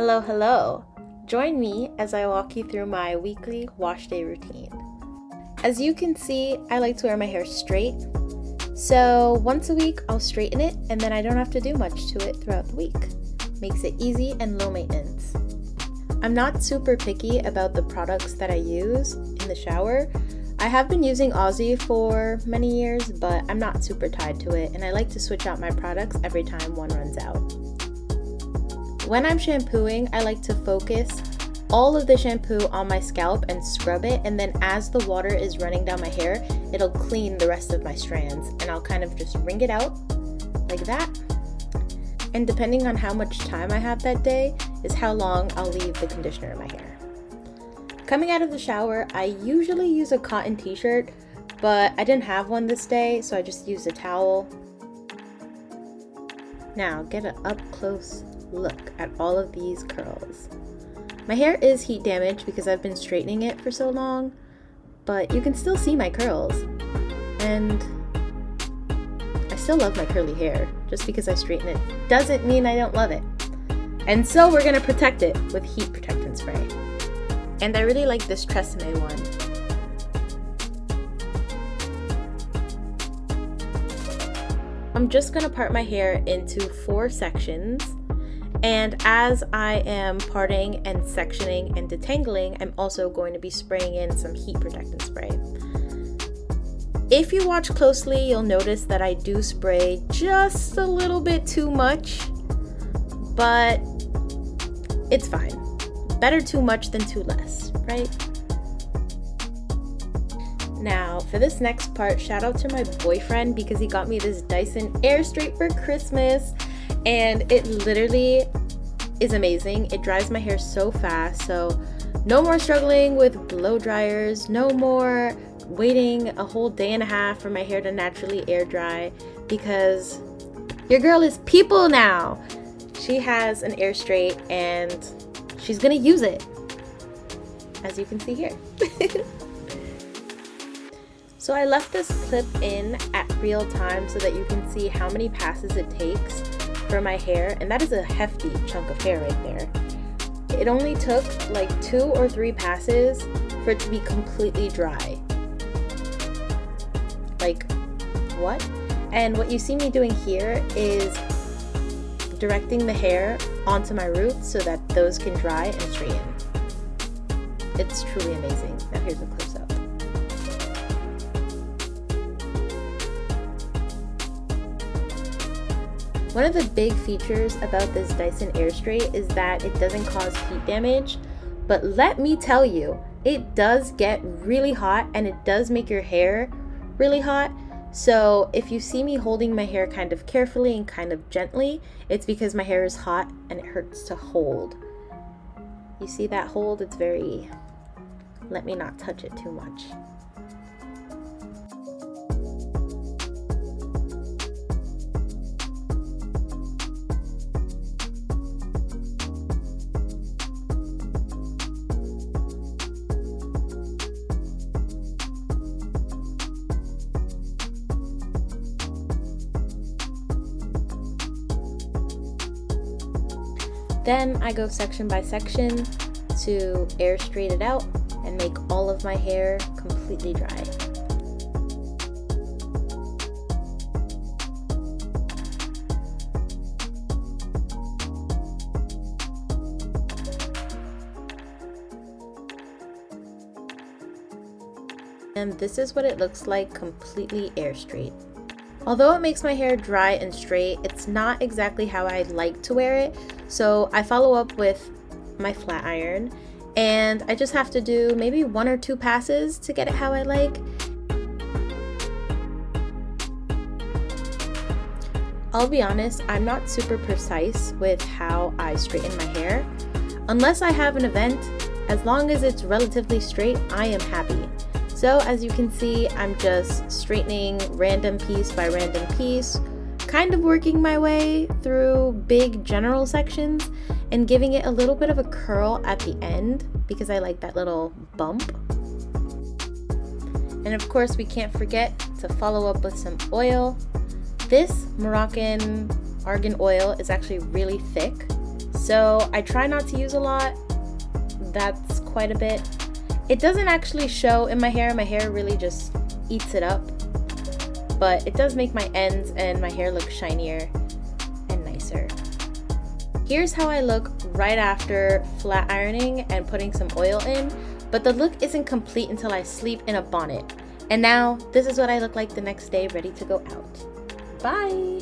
Hello, hello! Join me as I walk you through my weekly wash day routine. As you can see, I like to wear my hair straight, so once a week I'll straighten it and then I don't have to do much to it throughout the week. Makes it easy and low maintenance. I'm not super picky about the products that I use in the shower. I have been using Aussie for many years, but I'm not super tied to it and I like to switch out my products every time one runs out. When I'm shampooing, I like to focus all of the shampoo on my scalp and scrub it, and then as the water is running down my hair, it'll clean the rest of my strands, and I'll kind of just wring it out like that. And depending on how much time I have that day is how long I'll leave the conditioner in my hair. Coming out of the shower, I usually use a cotton t-shirt, but I didn't have one this day, so I just used a towel. Now get an up-close look at all of these curls. My hair is heat damaged because I've been straightening it for so long, but you can still see my curls. And I still love my curly hair. Just because I straighten it doesn't mean I don't love it. And so we're gonna protect it with heat protectant spray. And I really like this Tresemme one. I'm just gonna part my hair into 4 sections. And as I am parting and sectioning and detangling, I'm also going to be spraying in some heat protectant spray. If you watch closely, you'll notice that I do spray just a little bit too much, but it's fine. Better too much than too less, right? Now, for this next part, shout out to my boyfriend because he got me this Dyson Air Straight for Christmas. And it literally is amazing. It dries my hair so fast, so no more struggling with blow dryers, no more waiting a whole day and a half for my hair to naturally air dry, because your girl is people now. She has an Air Straight and she's gonna use it, as you can see here. So I left this clip in at real time so that you can see how many passes it takes for my hair, and that is a hefty chunk of hair right there. It only took like 2 or 3 passes for it to be completely dry. Like, what? And what you see me doing here is directing the hair onto my roots so that those can dry and straighten. It's truly amazing. Now here's a close up. One of the big features about this Dyson Air Straight is that it doesn't cause heat damage, but let me tell you, it does get really hot and it does make your hair really hot. So if you see me holding my hair kind of carefully and kind of gently, it's because my hair is hot and it hurts to hold. You see that hold? It's very, let me not touch it too much. Then I go section by section to air straight it out and make all of my hair completely dry. And this is what it looks like completely air straight. Although it makes my hair dry and straight, it's not exactly how I like to wear it. So I follow up with my flat iron, and I just have to do maybe 1 or 2 passes to get it how I like. I'll be honest, I'm not super precise with how I straighten my hair. Unless I have an event, as long as it's relatively straight, I am happy. So as you can see, I'm just straightening random piece by random piece, kind of working my way through big general sections and giving it a little bit of a curl at the end because I like that little bump. And of course, we can't forget to follow up with some oil. This Moroccan argan oil is actually really thick, So I try not to use a lot. That's quite a bit. It doesn't actually show in my hair really just eats it up, but it does make my ends and my hair look shinier and nicer. Here's how I look right after flat ironing and putting some oil in, but the look isn't complete until I sleep in a bonnet. And now this is what I look like the next day, ready to go out. Bye!